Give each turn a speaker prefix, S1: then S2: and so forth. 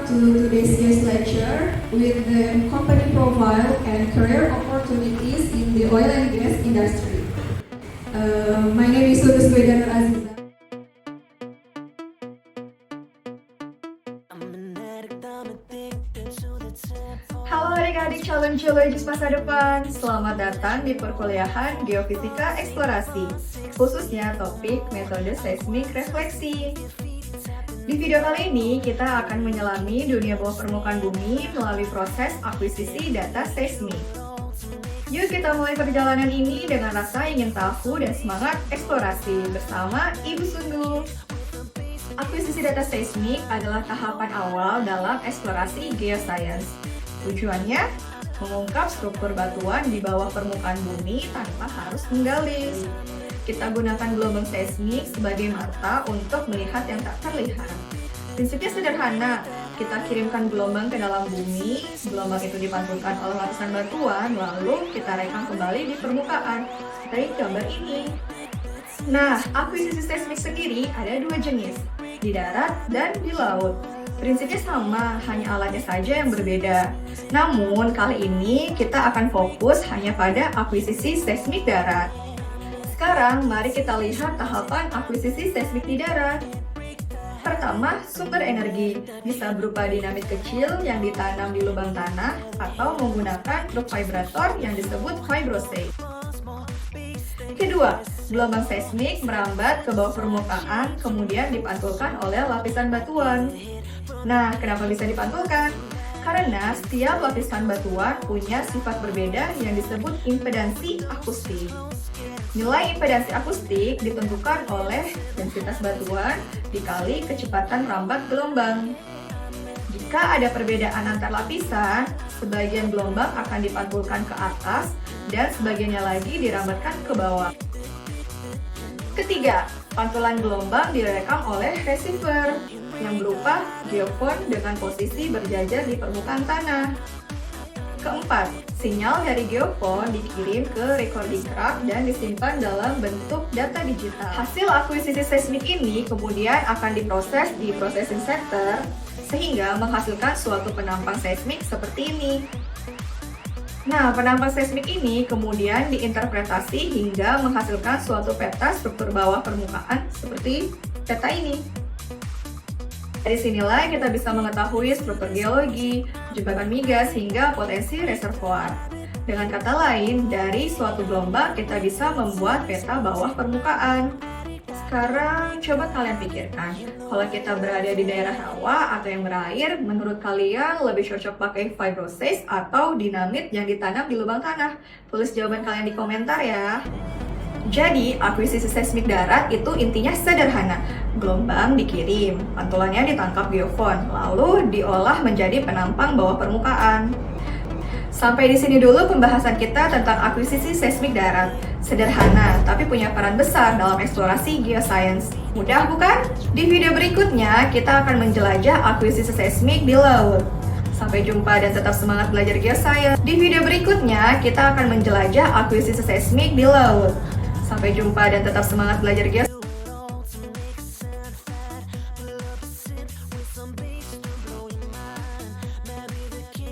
S1: to today's guest lecture with the company profile and career opportunities in the oil and gas industry. My name is Sulus Bedana Aziza.
S2: Halo adik-adik calon geologis masa depan, selamat datang di perkuliahan Geofisika Eksplorasi, khususnya topik metode seismik refleksi. Di video kali ini, kita akan menyelami dunia bawah permukaan bumi melalui proses akuisisi data seismik. Yuk kita mulai perjalanan ini dengan rasa ingin tahu dan semangat eksplorasi bersama Ibu Sundu. Akuisisi data seismik adalah tahapan awal dalam eksplorasi geoscience. Tujuannya, mengungkap struktur batuan di bawah permukaan bumi tanpa harus menggali. Kita gunakan gelombang seismik sebagai mata untuk melihat yang tak terlihat. Prinsipnya sederhana, kita kirimkan gelombang ke dalam bumi, gelombang itu dipantulkan oleh lapisan batuan, lalu kita rekam kembali di permukaan, seperti gambar ini. Nah, akuisisi seismik sendiri ada dua jenis, di darat dan di laut. Prinsipnya sama, hanya alatnya saja yang berbeda. Namun, kali ini kita akan fokus hanya pada akuisisi seismik darat. Sekarang, mari kita lihat tahapan akuisisi seismik di darat. Pertama, sumber energi bisa berupa dinamit kecil yang ditanam di lubang tanah atau menggunakan truk vibrator yang disebut vibroseis. Kedua, gelombang seismik merambat ke bawah permukaan kemudian dipantulkan oleh lapisan batuan. Nah, kenapa bisa dipantulkan? Karena setiap lapisan batuan punya sifat berbeda yang disebut impedansi akustik. Nilai impedansi akustik ditentukan oleh densitas batuan dikali kecepatan merambat gelombang. Jika ada perbedaan antar lapisan, sebagian gelombang akan dipantulkan ke atas dan sebagiannya lagi dirambatkan ke bawah. Ketiga, pantulan gelombang direkam oleh receiver yang berupa geofon dengan posisi berjajar di permukaan tanah. Keempat, sinyal dari geofon dikirim ke recording craft dan disimpan dalam bentuk data digital. Hasil akuisisi seismik ini kemudian akan diproses di processing center sehingga menghasilkan suatu penampang seismik seperti ini. Nah, penampang seismik ini kemudian diinterpretasi hingga menghasilkan suatu peta struktur bawah permukaan seperti peta ini. Dari sinilah kita bisa mengetahui struktur geologi, jebakan migas, hingga potensi reservoir. Dengan kata lain, dari suatu gelombang kita bisa membuat peta bawah permukaan. Sekarang coba kalian pikirkan, kalau kita berada di daerah rawa atau yang berair, menurut kalian lebih cocok pakai vibroseis atau dinamit yang ditanam di lubang tanah? Tulis jawaban kalian di komentar ya. Jadi, akuisisi seismik darat itu intinya sederhana. Gelombang dikirim, pantulannya ditangkap geofon, lalu diolah menjadi penampang bawah permukaan. Sampai di sini dulu pembahasan kita tentang akuisisi seismik darat. Sederhana, tapi punya peran besar dalam eksplorasi geoscience. Mudah bukan? Di video berikutnya, kita akan menjelajah akuisisi seismik di laut. Sampai jumpa dan tetap semangat belajar geoscience. Di video berikutnya, kita akan menjelajah akuisisi seismik di laut. Sampai jumpa dan tetap semangat belajar geoscience.